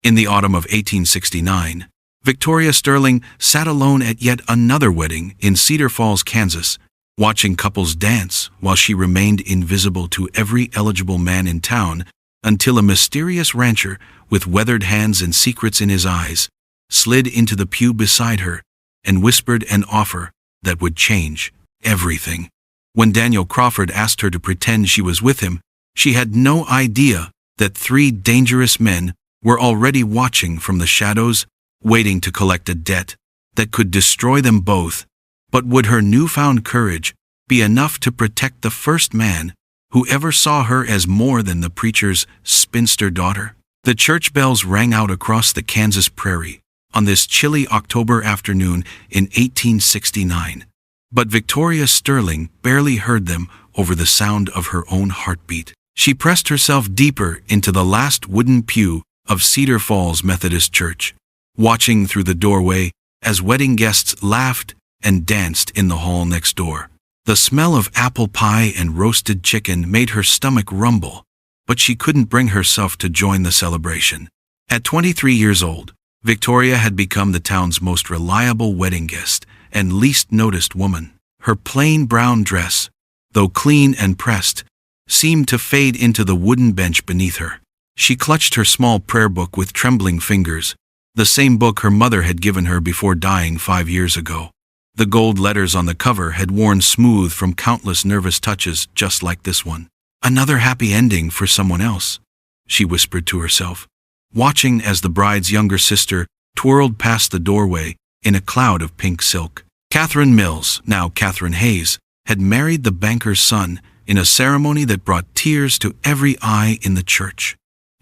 In the autumn of 1869, Victoria Sterling sat alone at yet another wedding in Cedar Falls, Kansas, watching couples dance while she remained invisible to every eligible man in town until a mysterious rancher with weathered hands and secrets in his eyes slid into the pew beside her and whispered an offer that would change everything. When Daniel Crawford asked her to pretend she was with him, she had no idea that 3 dangerous men were already watching from the shadows, waiting to collect a debt that could destroy them both. But would her newfound courage be enough to protect the first man who ever saw her as more than the preacher's spinster daughter? The church bells rang out across the Kansas prairie on this chilly October afternoon in 1869. But Victoria Sterling barely heard them over the sound of her own heartbeat. She pressed herself deeper into the last wooden pew of Cedar Falls Methodist Church, watching through the doorway as wedding guests laughed and danced in the hall next door. The smell of apple pie and roasted chicken made her stomach rumble, but she couldn't bring herself to join the celebration. At 23 years old, Victoria had become the town's most reliable wedding guest and least noticed woman. Her plain brown dress, though clean and pressed, seemed to fade into the wooden bench beneath her. She clutched her small prayer book with trembling fingers, the same book her mother had given her before dying 5 years ago. The gold letters on the cover had worn smooth from countless nervous touches just like this one. Another happy ending for someone else, she whispered to herself, watching as the bride's younger sister twirled past the doorway in a cloud of pink silk. Catherine Mills, now Catherine Hayes, had married the banker's son in a ceremony that brought tears to every eye in the church.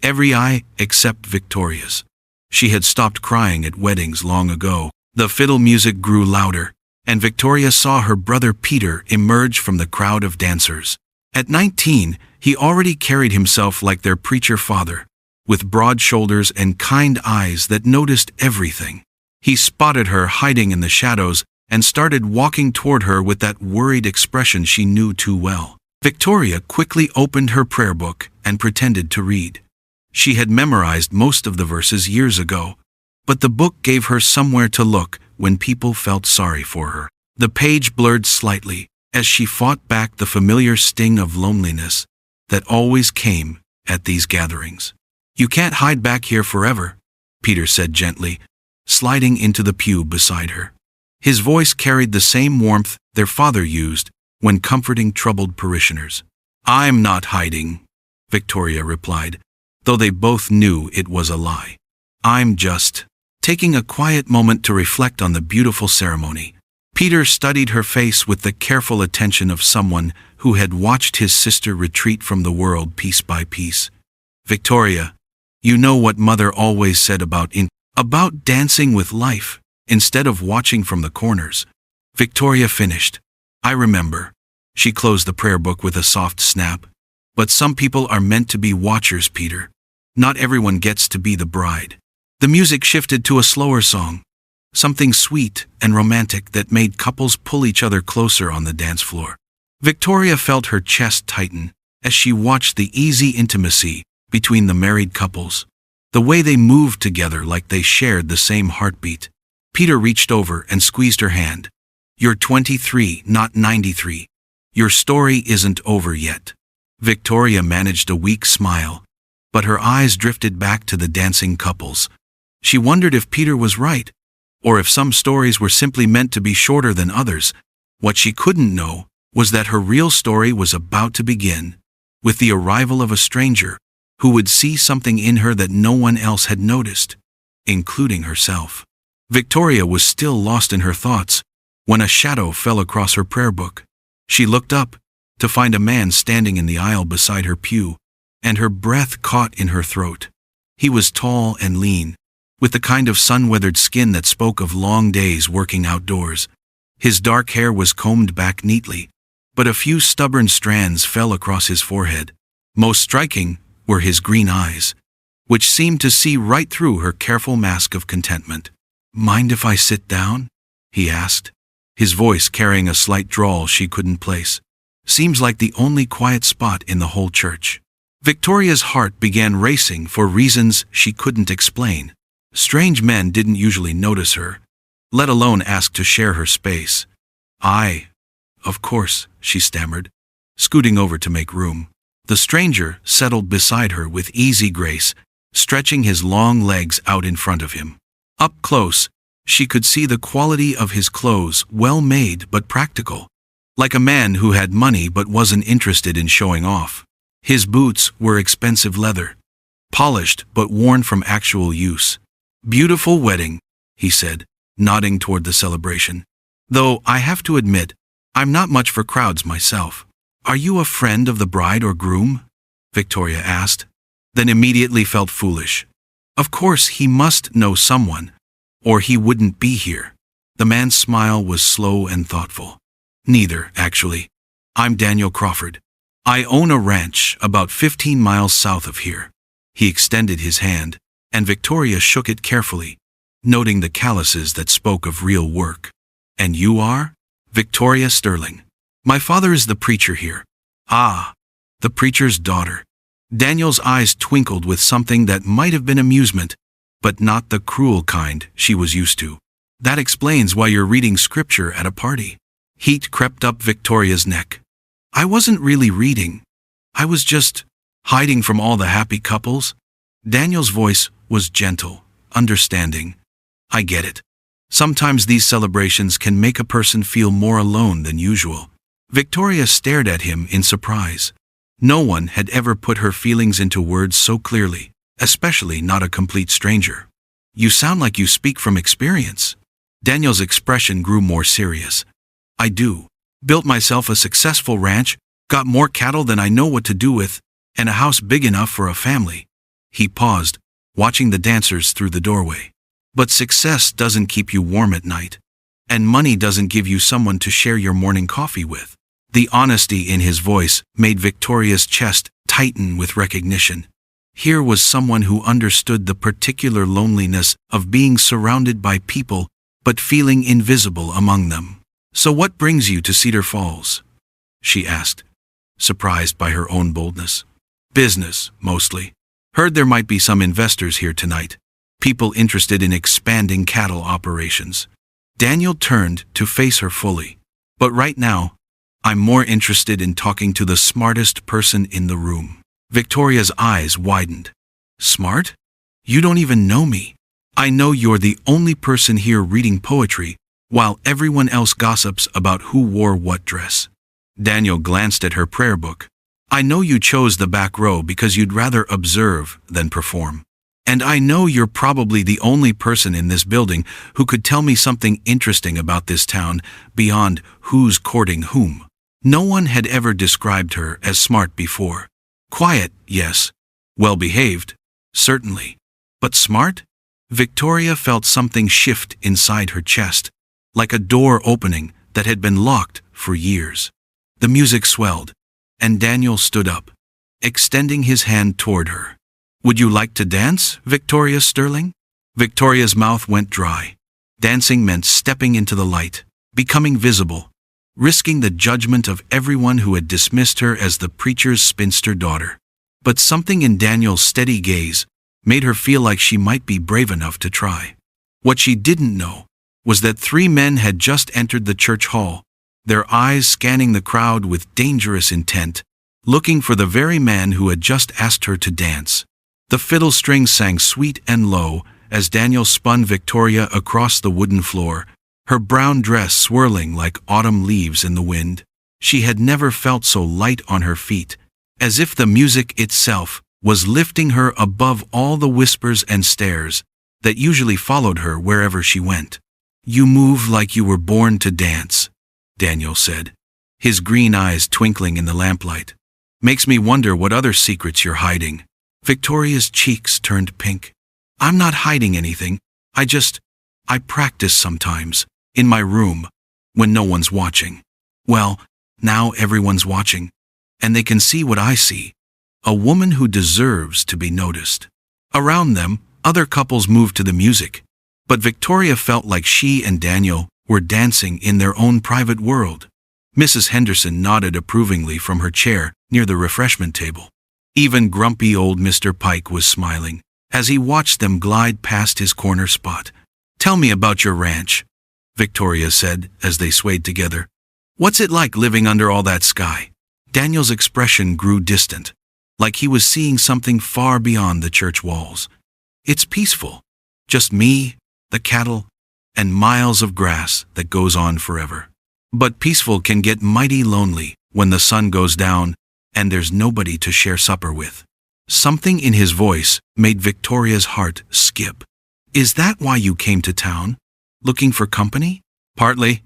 Every eye except Victoria's. She had stopped crying at weddings long ago. The fiddle music grew louder, and Victoria saw her brother Peter emerge from the crowd of dancers. At 19, he already carried himself like their preacher father, with broad shoulders and kind eyes that noticed everything. He spotted her hiding in the shadows and started walking toward her with that worried expression she knew too well. Victoria quickly opened her prayer book and pretended to read. She had memorized most of the verses years ago, but the book gave her somewhere to look when people felt sorry for her. The page blurred slightly as she fought back the familiar sting of loneliness that always came at these gatherings. "You can't hide back here forever," Peter said gently, sliding into the pew beside her. His voice carried the same warmth their father used when comforting troubled parishioners. "I'm not hiding," Victoria replied, though they both knew it was a lie. "I'm just taking a quiet moment to reflect on the beautiful ceremony." Peter studied her face with the careful attention of someone who had watched his sister retreat from the world piece by piece. "Victoria, you know what Mother always said about dancing with life, instead of watching from the corners." Victoria finished. "I remember." She closed the prayer book with a soft snap. "But some people are meant to be watchers, Peter. Not everyone gets to be the bride." The music shifted to a slower song, something sweet and romantic that made couples pull each other closer on the dance floor. Victoria felt her chest tighten as she watched the easy intimacy between the married couples, the way they moved together like they shared the same heartbeat. Peter reached over and squeezed her hand. "You're 23, not 93. Your story isn't over yet." Victoria managed a weak smile, but her eyes drifted back to the dancing couples. She wondered if Peter was right, or if some stories were simply meant to be shorter than others. What she couldn't know was that her real story was about to begin, with the arrival of a stranger who would see something in her that no one else had noticed, including herself. Victoria was still lost in her thoughts when a shadow fell across her prayer book. She looked up to find a man standing in the aisle beside her pew, and her breath caught in her throat. He was tall and lean, with the kind of sun-weathered skin that spoke of long days working outdoors. His dark hair was combed back neatly, but a few stubborn strands fell across his forehead. Most striking were his green eyes, which seemed to see right through her careful mask of contentment. "Mind if I sit down?" he asked, his voice carrying a slight drawl she couldn't place. "Seems like the only quiet spot in the whole church." Victoria's heart began racing for reasons she couldn't explain. Strange men didn't usually notice her, let alone ask to share her space. Of course, she stammered, scooting over to make room. The stranger settled beside her with easy grace, stretching his long legs out in front of him. Up close, she could see the quality of his clothes, well made but practical. Like a man who had money but wasn't interested in showing off. His boots were expensive leather, polished but worn from actual use. "Beautiful wedding," he said, nodding toward the celebration. "Though I have to admit, I'm not much for crowds myself." "Are you a friend of the bride or groom?" Victoria asked, then immediately felt foolish. Of course he must know someone, or he wouldn't be here. The man's smile was slow and thoughtful. "Neither, actually. I'm Daniel Crawford. I own a ranch about 15 miles south of here." He extended his hand, and Victoria shook it carefully, noting the calluses that spoke of real work. "And you are?" "Victoria Sterling. My father is the preacher here." "Ah, the preacher's daughter." Daniel's eyes twinkled with something that might have been amusement, but not the cruel kind she was used to. "That explains why you're reading scripture at a party." Heat crept up Victoria's neck. "I wasn't really reading. I was just hiding from all the happy couples." Daniel's voice was gentle, understanding. "I get it. Sometimes these celebrations can make a person feel more alone than usual." Victoria stared at him in surprise. No one had ever put her feelings into words so clearly, especially not a complete stranger. "You sound like you speak from experience." Daniel's expression grew more serious. "I do. Built myself a successful ranch, got more cattle than I know what to do with, and a house big enough for a family." He paused, watching the dancers through the doorway. "But success doesn't keep you warm at night. And money doesn't give you someone to share your morning coffee with." The honesty in his voice made Victoria's chest tighten with recognition. Here was someone who understood the particular loneliness of being surrounded by people but feeling invisible among them. "So what brings you to Cedar Falls?" she asked, surprised by her own boldness. "Business, mostly. Heard there might be some investors here tonight. People interested in expanding cattle operations." Daniel turned to face her fully. "But right now, I'm more interested in talking to the smartest person in the room." Victoria's eyes widened. "Smart? You don't even know me. I know you're the only person here reading poetry, while everyone else gossips about who wore what dress." Daniel glanced at her prayer book. "I know you chose the back row because you'd rather observe than perform. And I know you're probably the only person in this building who could tell me something interesting about this town beyond who's courting whom." No one had ever described her as smart before. Quiet, yes. Well-behaved, certainly. But smart? Victoria felt something shift inside her chest, like a door opening that had been locked for years. The music swelled, and Daniel stood up, extending his hand toward her. "Would you like to dance, Victoria Sterling?" Victoria's mouth went dry. Dancing meant stepping into the light, becoming visible, risking the judgment of everyone who had dismissed her as the preacher's spinster daughter. But something in Daniel's steady gaze made her feel like she might be brave enough to try. What she didn't know was that 3 men had just entered the church hall, their eyes scanning the crowd with dangerous intent, looking for the very man who had just asked her to dance. The fiddle strings sang sweet and low as Daniel spun Victoria across the wooden floor, her brown dress swirling like autumn leaves in the wind. She had never felt so light on her feet, as if the music itself was lifting her above all the whispers and stares that usually followed her wherever she went. "You move like you were born to dance," Daniel said, his green eyes twinkling in the lamplight. "Makes me wonder what other secrets you're hiding." Victoria's cheeks turned pink. "I'm not hiding anything. I practice sometimes, in my room, when no one's watching. Well, now everyone's watching, and they can see what I see. A woman who deserves to be noticed." Around them, other couples moved to the music, but Victoria felt like she and Daniel were dancing in their own private world. Mrs. Henderson nodded approvingly from her chair near the refreshment table. Even grumpy old Mr. Pike was smiling as he watched them glide past his corner spot. "Tell me about your ranch," Victoria said as they swayed together. "What's it like living under all that sky?" Daniel's expression grew distant, like he was seeing something far beyond the church walls. "It's peaceful. Just me, the cattle, and miles of grass that goes on forever. But peaceful can get mighty lonely when the sun goes down and there's nobody to share supper with." Something in his voice made Victoria's heart skip. "Is that why you came to town? Looking for company?" "Partly,"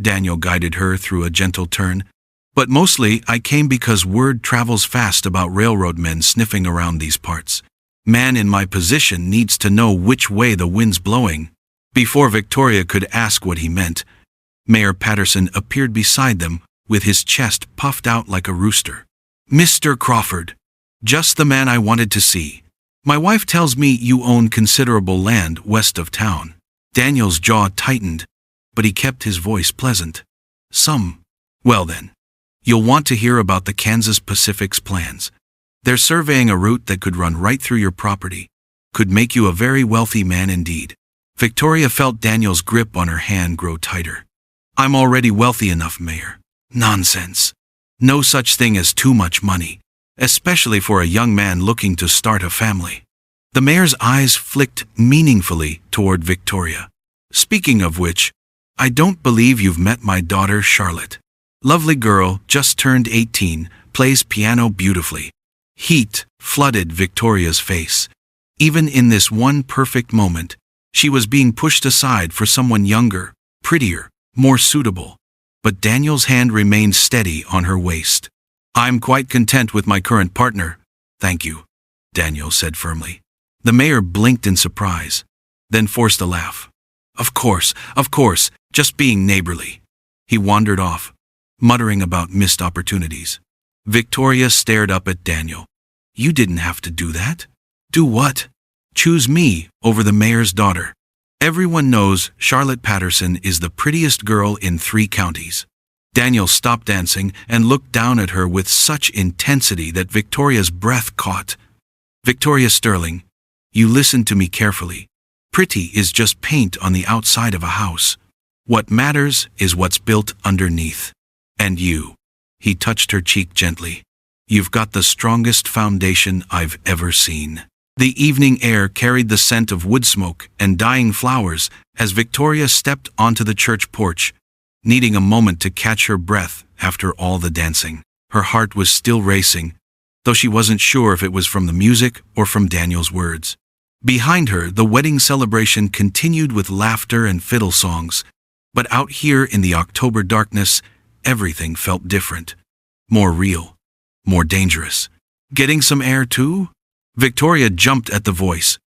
Daniel guided her through a gentle turn. "But mostly I came because word travels fast about railroad men sniffing around these parts. Man in my position needs to know which way the wind's blowing." Before Victoria could ask what he meant, Mayor Patterson appeared beside them with his chest puffed out like a rooster. "Mr. Crawford, just the man I wanted to see. My wife tells me you own considerable land west of town." Daniel's jaw tightened, but he kept his voice pleasant. "Some. Well then, you'll want to hear about the Kansas Pacific's plans. They're surveying a route that could run right through your property. Could make you a very wealthy man indeed." Victoria felt Daniel's grip on her hand grow tighter. "I'm already wealthy enough, Mayor." "Nonsense. No such thing as too much money, especially for a young man looking to start a family." The mayor's eyes flicked meaningfully toward Victoria. "Speaking of which, I don't believe you've met my daughter Charlotte. Lovely girl, just turned 18, plays piano beautifully." Heat flooded Victoria's face. Even in this one perfect moment, she was being pushed aside for someone younger, prettier, more suitable. But Daniel's hand remained steady on her waist. "I'm quite content with my current partner, thank you," Daniel said firmly. The mayor blinked in surprise, then forced a laugh. Of course, just being neighborly." He wandered off, muttering about missed opportunities. Victoria stared up at Daniel. "You didn't have to do that." "Do what?" "Choose me over the mayor's daughter. Everyone knows Charlotte Patterson is the prettiest girl in 3 counties. Daniel stopped dancing and looked down at her with such intensity that Victoria's breath caught. "Victoria Sterling, you listen to me carefully. Pretty is just paint on the outside of a house. What matters is what's built underneath. And you," he touched her cheek gently, "you've got the strongest foundation I've ever seen." The evening air carried the scent of wood smoke and dying flowers as Victoria stepped onto the church porch, needing a moment to catch her breath after all the dancing. Her heart was still racing, though she wasn't sure if it was from the music or from Daniel's words. Behind her, the wedding celebration continued with laughter and fiddle songs, but out here in the October darkness, everything felt different. More real, more dangerous. "Getting some air too?" Victoria jumped at the voice.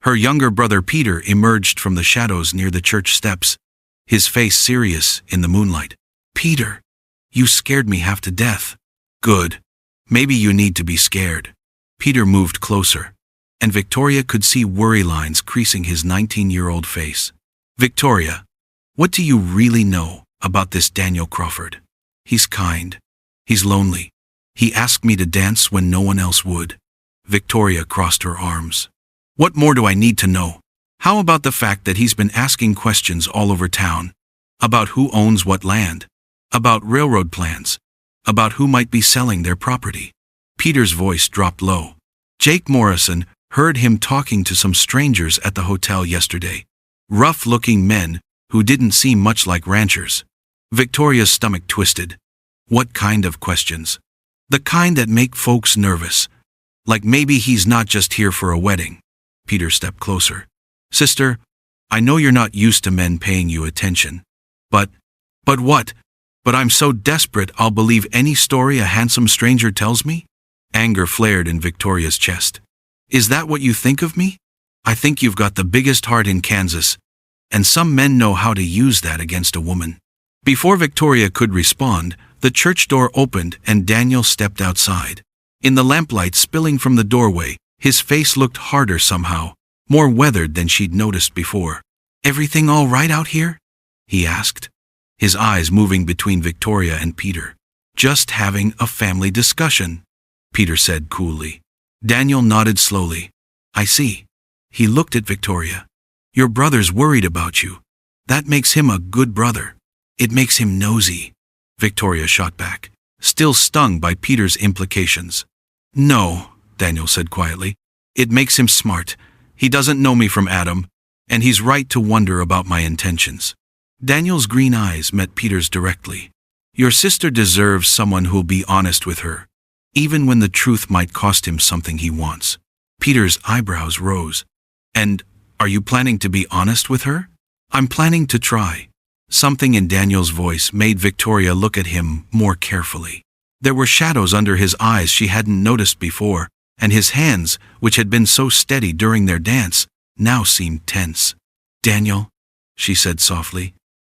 Her younger brother Peter emerged from the shadows near the church steps, his face serious in the moonlight. "Peter, you scared me half to death." "Good. Maybe you need to be scared." Peter moved closer, and Victoria could see worry lines creasing his 19-year-old face. "Victoria, what do you really know about this Daniel Crawford? He's kind. He's lonely. He asked me to dance when no one else would." Victoria crossed her arms. "What more do I need to know? How about the fact that he's been asking questions all over town? About who owns what land? About railroad plans? About who might be selling their property?" Peter's voice dropped low. "Jake Morrison heard him talking to some strangers at the hotel yesterday. Rough-looking men who didn't seem much like ranchers." Victoria's stomach twisted. What kind of questions? "The kind that make folks nervous. Like maybe he's not just here for a wedding." Peter stepped closer. "Sister, I know you're not used to men paying you attention. But what? But I'm so desperate I'll believe any story a handsome stranger tells me?" Anger flared in Victoria's chest. "Is that what you think of me? I think you've got the biggest heart in Kansas, and some men know how to use that against a woman." Before Victoria could respond, the church door opened and Daniel stepped outside. In the lamplight spilling from the doorway, his face looked harder somehow, more weathered than she'd noticed before. "Everything all right out here?" he asked, his eyes moving between Victoria and Peter. "Just having a family discussion," Peter said coolly. Daniel nodded slowly. I see. He looked at Victoria. Your brother's worried about you. That makes him a good brother. It makes him nosy. Victoria shot back, still stung by Peter's implications. No, Daniel said quietly. It makes him smart. He doesn't know me from Adam, and he's right to wonder about my intentions. Daniel's green eyes met Peter's directly. Your sister deserves someone who'll be honest with her, even when the truth might cost him something he wants. Peter's eyebrows rose. And are you planning to be honest with her? I'm planning to try. Something in Daniel's voice made Victoria look at him more carefully. There were shadows under his eyes she hadn't noticed before, and his hands, which had been so steady during their dance, now seemed tense. Daniel, she said softly,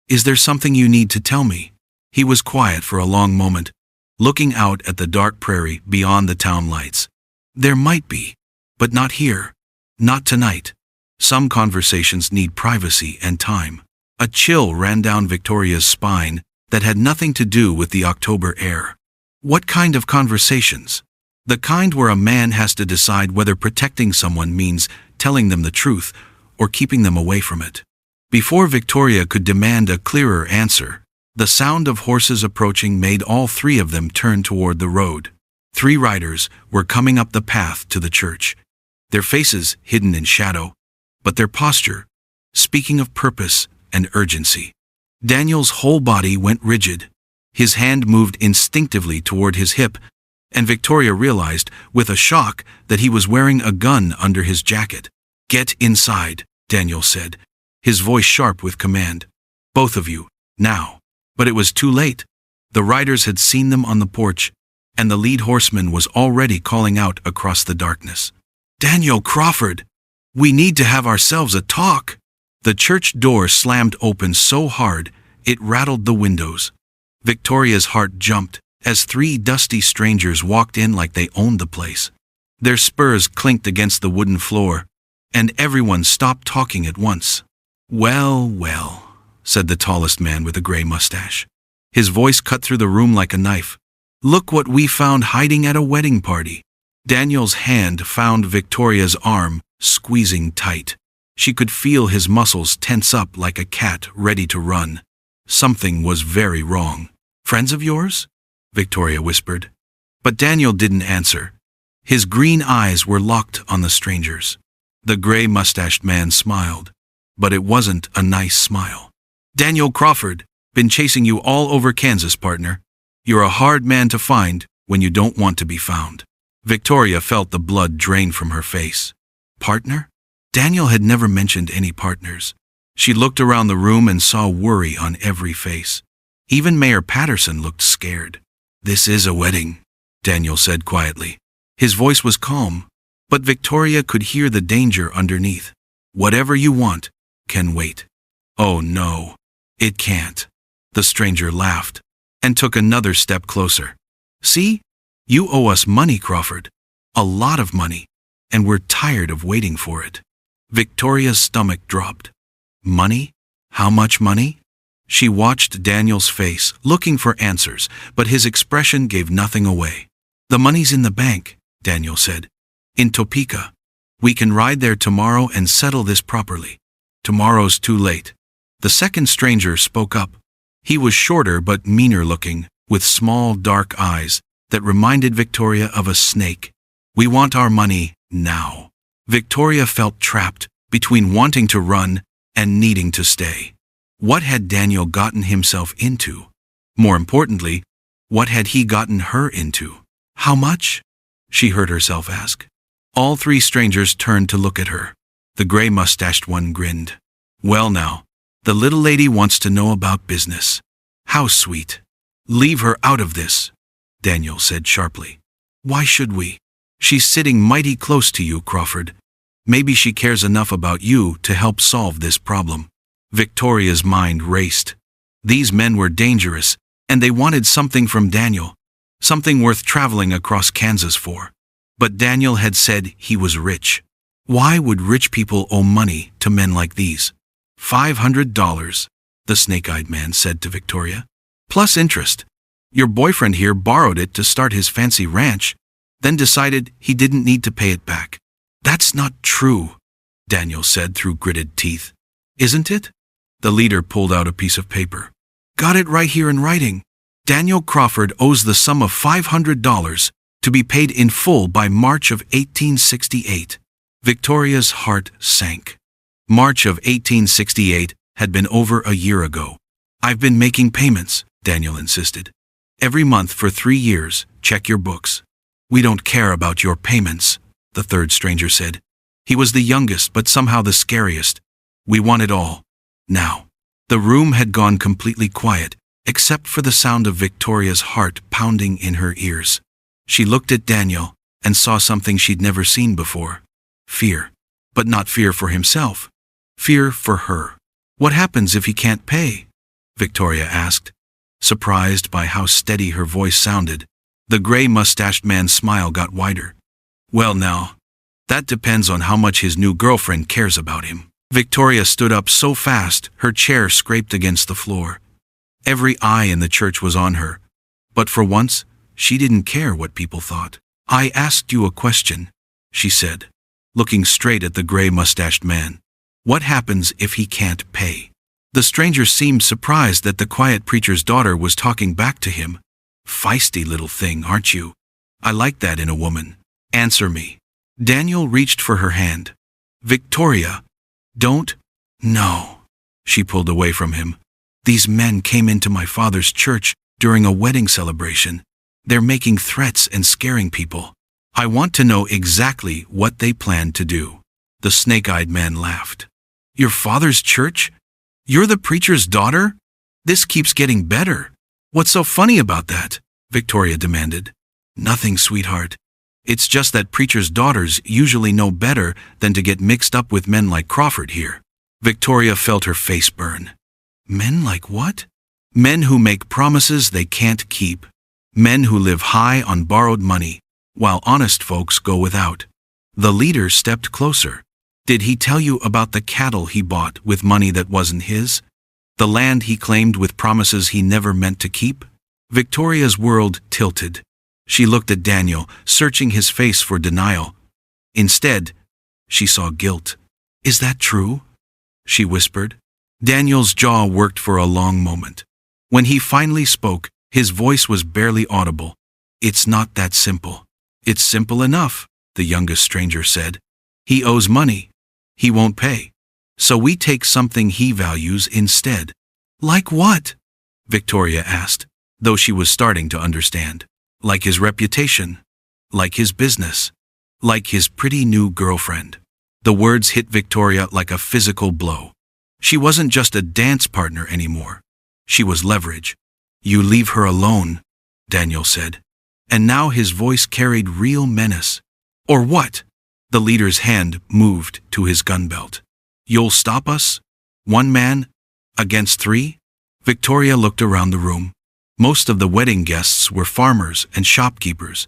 is there something you need to tell me? He was quiet for a long moment, looking out at the dark prairie beyond the town lights. There might be, but not here. Not tonight. Some conversations need privacy and time. A chill ran down Victoria's spine that had nothing to do with the October air. What kind of conversations? The kind where a man has to decide whether protecting someone means telling them the truth or keeping them away from it. Before Victoria could demand a clearer answer, the sound of horses approaching made all three of them turn toward the road. 3 riders were coming up the path to the church, their faces hidden in shadow, but their posture, speaking of purpose and urgency. Daniel's whole body went rigid. His hand moved instinctively toward his hip, and Victoria realized, with a shock, that he was wearing a gun under his jacket. Get inside, Daniel said, his voice sharp with command. Both of you, now. But it was too late. The riders had seen them on the porch, and the lead horseman was already calling out across the darkness. Daniel Crawford! We need to have ourselves a talk! The church door slammed open so hard, it rattled the windows. Victoria's heart jumped as 3 dusty strangers walked in like they owned the place. Their spurs clinked against the wooden floor, and everyone stopped talking at once. Well, well, said the tallest man with a gray mustache. His voice cut through the room like a knife. Look what we found hiding at a wedding party. Daniel's hand found Victoria's arm, squeezing tight. She could feel his muscles tense up like a cat ready to run. Something was very wrong. Friends of yours? Victoria whispered. But Daniel didn't answer. His green eyes were locked on the strangers. The gray-mustached man smiled, but it wasn't a nice smile. Daniel Crawford, been chasing you all over Kansas, partner. You're a hard man to find when you don't want to be found. Victoria felt the blood drain from her face. Partner? Daniel had never mentioned any partners. She looked around the room and saw worry on every face. Even Mayor Patterson looked scared. This is a wedding, Daniel said quietly. His voice was calm, but Victoria could hear the danger underneath. Whatever you want can wait. Oh no, it can't. The stranger laughed and took another step closer. See? You owe us money, Crawford. A lot of money, and we're tired of waiting for it. Victoria's stomach dropped. Money? How much money? She watched Daniel's face, looking for answers, but his expression gave nothing away. The money's in the bank, Daniel said. In Topeka. We can ride there tomorrow and settle this properly. Tomorrow's too late. The second stranger spoke up. He was shorter but meaner looking, with small dark eyes that reminded Victoria of a snake. We want our money now. Victoria felt trapped between wanting to run and needing to stay. What had Daniel gotten himself into? More importantly, what had he gotten her into? How much? She heard herself ask. All 3 strangers turned to look at her. The gray-mustached one grinned. Well now, the little lady wants to know about business. How sweet. Leave her out of this, Daniel said sharply. Why should we? She's sitting mighty close to you, Crawford. Maybe she cares enough about you to help solve this problem. Victoria's mind raced. These men were dangerous, and they wanted something from Daniel. Something worth traveling across Kansas for. But Daniel had said he was rich. Why would rich people owe money to men like these? $500, the snake-eyed man said to Victoria. Plus interest. Your boyfriend here borrowed it to start his fancy ranch. then decided he didn't need to pay it back. That's not true, Daniel said through gritted teeth. Isn't it? The leader pulled out a piece of paper. Got it right here in writing. Daniel Crawford owes the sum of $500 to be paid in full by March of 1868. Victoria's heart sank. March of 1868 had been over a year ago. I've been making payments, Daniel insisted. Every month for 3 years, check your books. We don't care about your payments, the third stranger said. He was the youngest but somehow the scariest. We want it all. Now. The room had gone completely quiet, except for the sound of Victoria's heart pounding in her ears. She looked at Daniel and saw something she'd never seen before. Fear. But not fear for himself. Fear for her. What happens if he can't pay? Victoria asked, surprised by how steady her voice sounded. The gray-mustached man's smile got wider. Well now, that depends on how much his new girlfriend cares about him. Victoria stood up so fast her chair scraped against the floor. Every eye in the church was on her, but for once, she didn't care what people thought. I asked you a question, she said, looking straight at the gray-mustached man. What happens if he can't pay? The stranger seemed surprised that the quiet preacher's daughter was talking back to him. Feisty little thing, aren't you? I like that in a woman. Answer me. Daniel reached for her hand. Victoria, don't. No. She pulled away from him. These men came into my father's church during a wedding celebration. They're making threats and scaring people. I want to know exactly what they plan to do. The snake-eyed man laughed. Your father's church? You're the preacher's daughter? This keeps getting better. What's so funny about that? Victoria demanded. Nothing, sweetheart. It's just that preachers' daughters usually know better than to get mixed up with men like Crawford here. Victoria felt her face burn. Men like what? Men who make promises they can't keep. Men who live high on borrowed money, while honest folks go without. The leader stepped closer. Did he tell you about the cattle he bought with money that wasn't his? The land he claimed with promises he never meant to keep? Victoria's world tilted. She looked at Daniel, searching his face for denial. Instead, she saw guilt. Is that true? She whispered. Daniel's jaw worked for a long moment. When he finally spoke, his voice was barely audible. It's not that simple. It's simple enough, the youngest stranger said. He owes money. He won't pay. So we take something he values instead. Like what? Victoria asked, though she was starting to understand. Like his reputation. Like his business. Like his pretty new girlfriend. The words hit Victoria like a physical blow. She wasn't just a dance partner anymore. She was leverage. You leave her alone, Daniel said. And now his voice carried real menace. Or what? The leader's hand moved to his gun belt. You'll stop us? 1 man? Against 3? Victoria looked around the room. Most of the wedding guests were farmers and shopkeepers.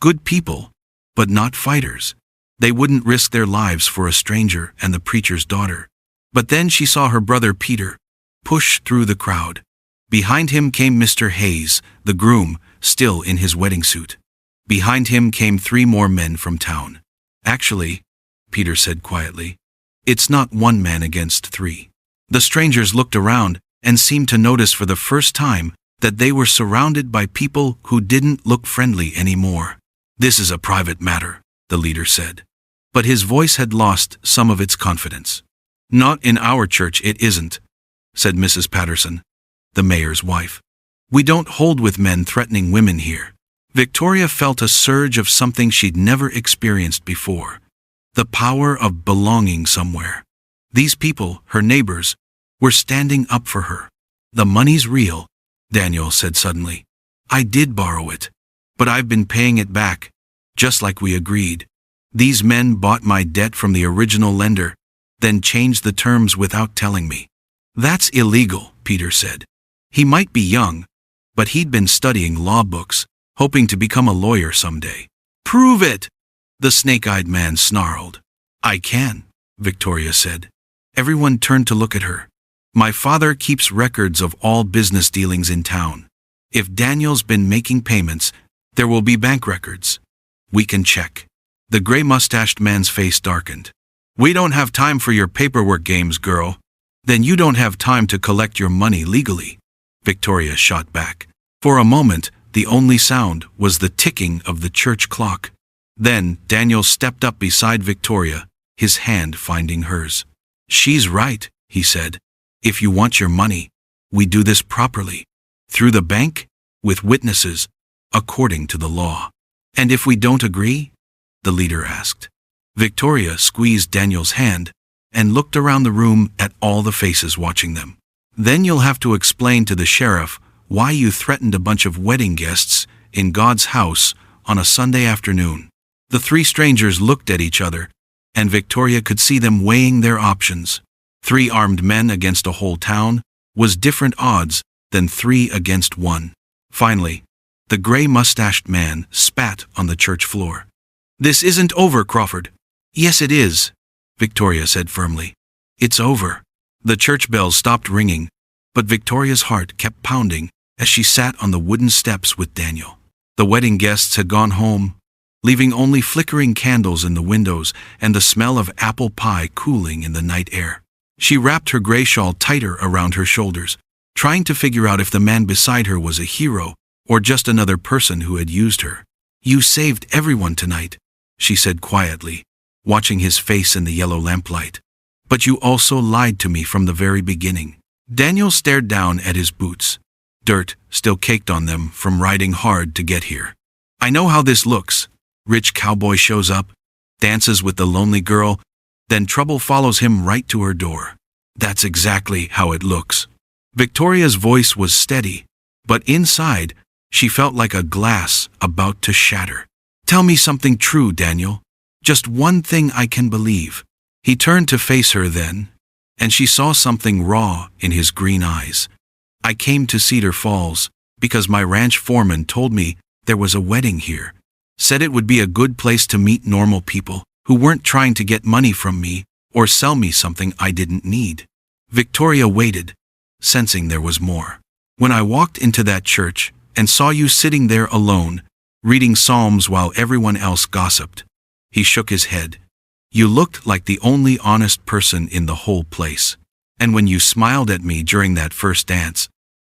Good people, but not fighters. They wouldn't risk their lives for a stranger and the preacher's daughter. But then she saw her brother Peter push through the crowd. Behind him came Mr. Hayes, the groom, still in his wedding suit. Behind him came 3 more men from town. Actually, Peter said quietly, it's not 1 man against 3. The strangers looked around and seemed to notice for the first time that they were surrounded by people who didn't look friendly anymore. This is a private matter, the leader said. But his voice had lost some of its confidence. Not in our church it isn't, said Mrs. Patterson, the mayor's wife. We don't hold with men threatening women here. Victoria felt a surge of something she'd never experienced before. The power of belonging somewhere. These people, her neighbors, were standing up for her. The money's real, Daniel said suddenly. I did borrow it, but I've been paying it back, just like we agreed. These men bought my debt from the original lender, then changed the terms without telling me. That's illegal, Peter said. He might be young, but he'd been studying law books, hoping to become a lawyer someday. Prove it! The snake-eyed man snarled. I can, Victoria said. Everyone turned to look at her. My father keeps records of all business dealings in town. If Daniel's been making payments, there will be bank records. We can check. The gray-mustached man's face darkened. We don't have time for your paperwork games, girl. Then you don't have time to collect your money legally, Victoria shot back. For a moment, the only sound was the ticking of the church clock. Then Daniel stepped up beside Victoria, his hand finding hers. She's right, he said. If you want your money, we do this properly. Through the bank, with witnesses, according to the law. And if we don't agree? The leader asked. Victoria squeezed Daniel's hand and looked around the room at all the faces watching them. Then you'll have to explain to the sheriff why you threatened a bunch of wedding guests in God's house on a Sunday afternoon. The three strangers looked at each other, and Victoria could see them weighing their options. 3 armed men against a whole town was different odds than 3 against 1. Finally, the gray-mustached man spat on the church floor. This isn't over, Crawford. Yes, it is, Victoria said firmly. It's over. The church bells stopped ringing, but Victoria's heart kept pounding as she sat on the wooden steps with Daniel. The wedding guests had gone home, leaving only flickering candles in the windows and the smell of apple pie cooling in the night air. She wrapped her gray shawl tighter around her shoulders, trying to figure out if the man beside her was a hero or just another person who had used her. You saved everyone tonight, she said quietly, watching his face in the yellow lamplight. But you also lied to me from the very beginning. Daniel stared down at his boots. Dirt still caked on them from riding hard to get here. I know how this looks. Rich cowboy shows up, dances with the lonely girl, then trouble follows him right to her door. That's exactly how it looks. Victoria's voice was steady, but inside, she felt like a glass about to shatter. Tell me something true, Daniel. Just one thing I can believe. He turned to face her then, and she saw something raw in his green eyes. I came to Cedar Falls because my ranch foreman told me there was a wedding here. Said it would be a good place to meet normal people who weren't trying to get money from me or sell me something I didn't need. Victoria waited, sensing there was more. When I walked into that church and saw you sitting there alone, reading psalms while everyone else gossiped. He shook his head. You looked like the only honest person in the whole place. And when you smiled at me during that first dance,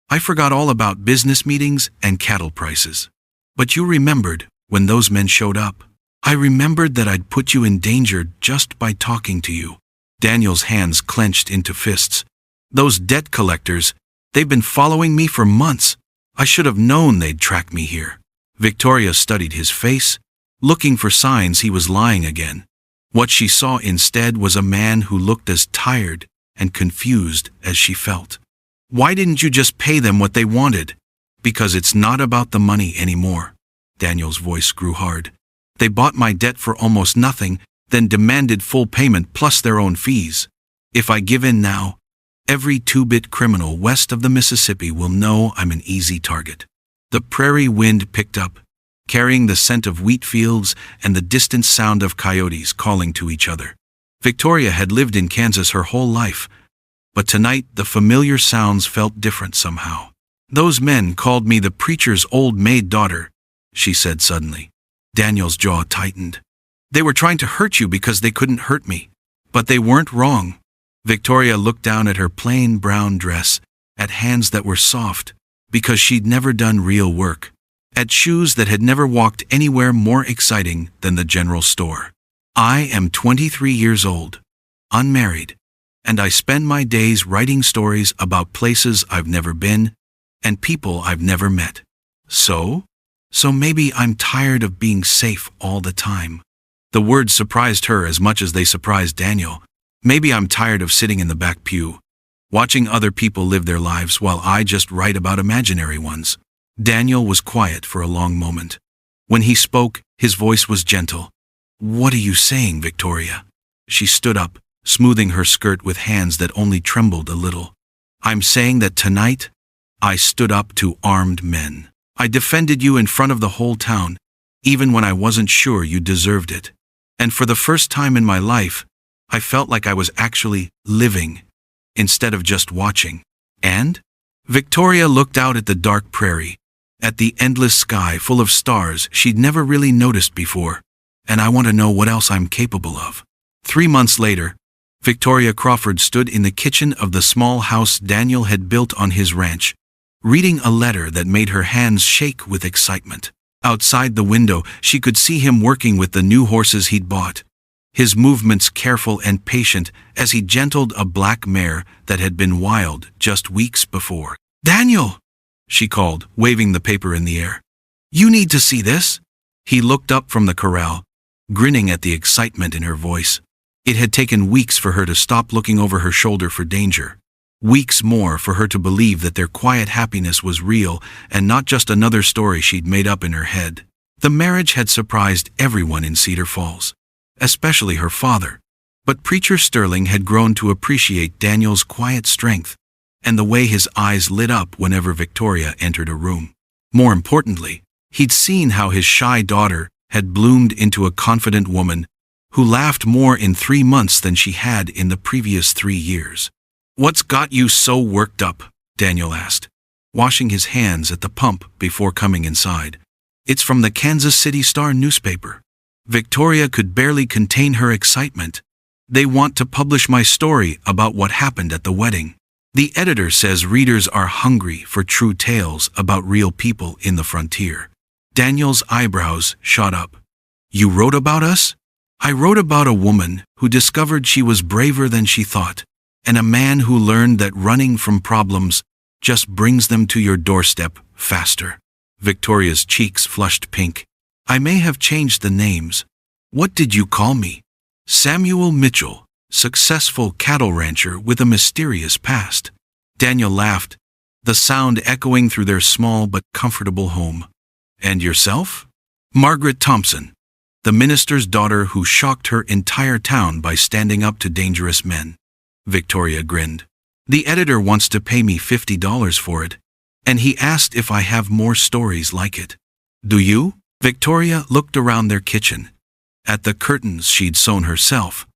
I forgot all about business meetings and cattle prices. But you remembered when those men showed up. I remembered that I'd put you in danger just by talking to you. Daniel's hands clenched into fists. Those debt collectors, they've been following me for months. I should have known they'd track me here. Victoria studied his face, looking for signs he was lying again. What she saw instead was a man who looked as tired and confused as she felt. Why didn't you just pay them what they wanted? Because it's not about the money anymore. Daniel's voice grew hard. They bought my debt for almost nothing, then demanded full payment plus their own fees. If I give in now, every 2-bit criminal west of the Mississippi will know I'm an easy target. The prairie wind picked up, carrying the scent of wheat fields and the distant sound of coyotes calling to each other. Victoria had lived in Kansas her whole life, but tonight the familiar sounds felt different somehow. Those men called me the preacher's old maid daughter, she said suddenly. Daniel's jaw tightened. They were trying to hurt you because they couldn't hurt me. But they weren't wrong. Victoria looked down at her plain brown dress, at hands that were soft, because she'd never done real work, at shoes that had never walked anywhere more exciting than the general store. I am 23 years old, unmarried, and I spend my days writing stories about places I've never been and people I've never met. So maybe I'm tired of being safe all the time. The words surprised her as much as they surprised Daniel. Maybe I'm tired of sitting in the back pew, watching other people live their lives while I just write about imaginary ones. Daniel was quiet for a long moment. When he spoke, his voice was gentle. What are you saying, Victoria? She stood up, smoothing her skirt with hands that only trembled a little. I'm saying that tonight, I stood up to armed men. I defended you in front of the whole town, even when I wasn't sure you deserved it. And for the first time in my life, I felt like I was actually living, instead of just watching. And? Victoria looked out at the dark prairie, at the endless sky full of stars she'd never really noticed before. And I want to know what else I'm capable of. 3 months later, Victoria Crawford stood in the kitchen of the small house Daniel had built on his ranch, reading a letter that made her hands shake with excitement. Outside the window, she could see him working with the new horses he'd bought, his movements careful and patient as he gentled a black mare that had been wild just weeks before. "Daniel!" she called, waving the paper in the air. "You need to see this." He looked up from the corral, grinning at the excitement in her voice. It had taken weeks for her to stop looking over her shoulder for danger. Weeks more for her to believe that their quiet happiness was real and not just another story she'd made up in her head. The marriage had surprised everyone in Cedar Falls, especially her father. But Preacher Sterling had grown to appreciate Daniel's quiet strength and the way his eyes lit up whenever Victoria entered a room. More importantly, he'd seen how his shy daughter had bloomed into a confident woman who laughed more in 3 months than she had in the previous 3 years. "What's got you so worked up?" Daniel asked, washing his hands at the pump before coming inside. "It's from the Kansas City Star newspaper." Victoria could barely contain her excitement. "They want to publish my story about what happened at the wedding. The editor says readers are hungry for true tales about real people in the frontier." Daniel's eyebrows shot up. "You wrote about us?" "I wrote about a woman who discovered she was braver than she thought, and a man who learned that running from problems just brings them to your doorstep faster." Victoria's cheeks flushed pink. "I may have changed the names. What did you call me?" "Samuel Mitchell, successful cattle rancher with a mysterious past." Daniel laughed, the sound echoing through their small but comfortable home. "And yourself?" "Margaret Thompson, the minister's daughter who shocked her entire town by standing up to dangerous men." Victoria grinned. "The editor wants to pay me $50 for it, and he asked if I have more stories like it." "Do you?" Victoria looked around their kitchen, at the curtains she'd sewn herself,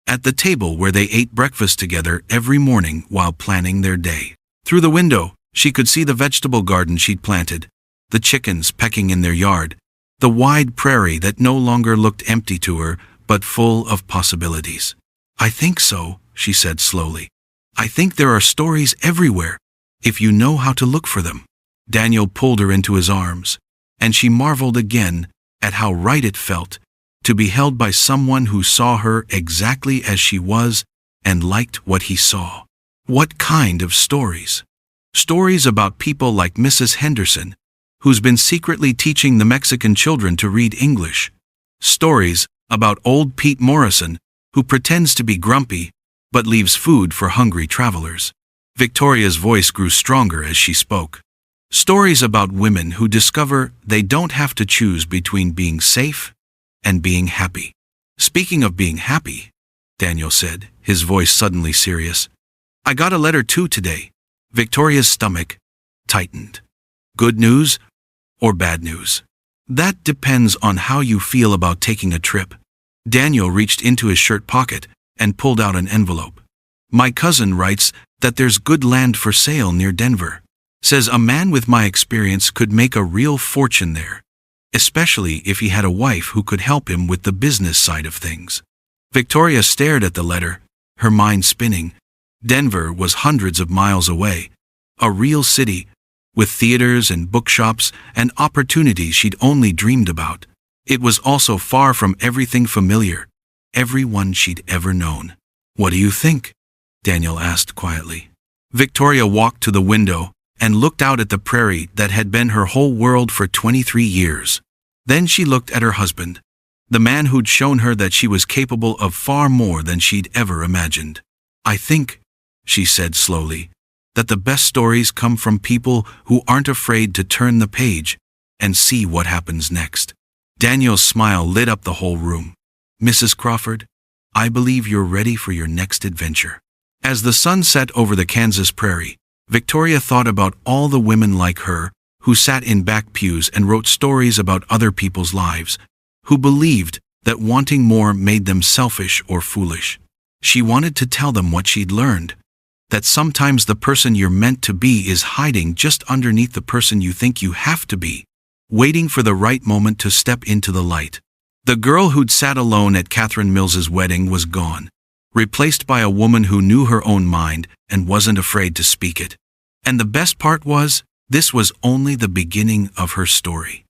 at the table where they ate breakfast together every morning while planning their day. Through the window, she could see the vegetable garden she'd planted, the chickens pecking in their yard, the wide prairie that no longer looked empty to her but full of possibilities. "I think so," she said slowly. "I think there are stories everywhere, if you know how to look for them." Daniel pulled her into his arms, and she marveled again at how right it felt to be held by someone who saw her exactly as she was and liked what he saw. What kind of stories? Stories about people like Mrs. Henderson, who's been secretly teaching the Mexican children to read English. Stories about old Pete Morrison, who pretends to be grumpy but leaves food for hungry travelers. Victoria's voice grew stronger as she spoke. Stories about women who discover they don't have to choose between being safe and being happy. "Speaking of being happy," Daniel said, his voice suddenly serious, "I got a letter too today." Victoria's stomach tightened. "Good news or bad news?" "That depends on how you feel about taking a trip." Daniel reached into his shirt pocket and pulled out an envelope. "My cousin writes that there's good land for sale near Denver. Says a man with my experience could make a real fortune there, especially if he had a wife who could help him with the business side of things." Victoria stared at the letter, her mind spinning. Denver was hundreds of miles away, a real city, with theaters and bookshops and opportunities she'd only dreamed about. It was also far from everything familiar, everyone she'd ever known. "What do you think?" Daniel asked quietly. Victoria walked to the window and looked out at the prairie that had been her whole world for 23 years. Then she looked at her husband, the man who'd shown her that she was capable of far more than she'd ever imagined. "I think," she said slowly, "that the best stories come from people who aren't afraid to turn the page and see what happens next." Daniel's smile lit up the whole room. "Mrs. Crawford, I believe you're ready for your next adventure." As the sun set over the Kansas prairie, Victoria thought about all the women like her who sat in back pews and wrote stories about other people's lives, who believed that wanting more made them selfish or foolish. She wanted to tell them what she'd learned, that sometimes the person you're meant to be is hiding just underneath the person you think you have to be, waiting for the right moment to step into the light. The girl who'd sat alone at Catherine Mills's wedding was gone, replaced by a woman who knew her own mind and wasn't afraid to speak it. And the best part was, this was only the beginning of her story.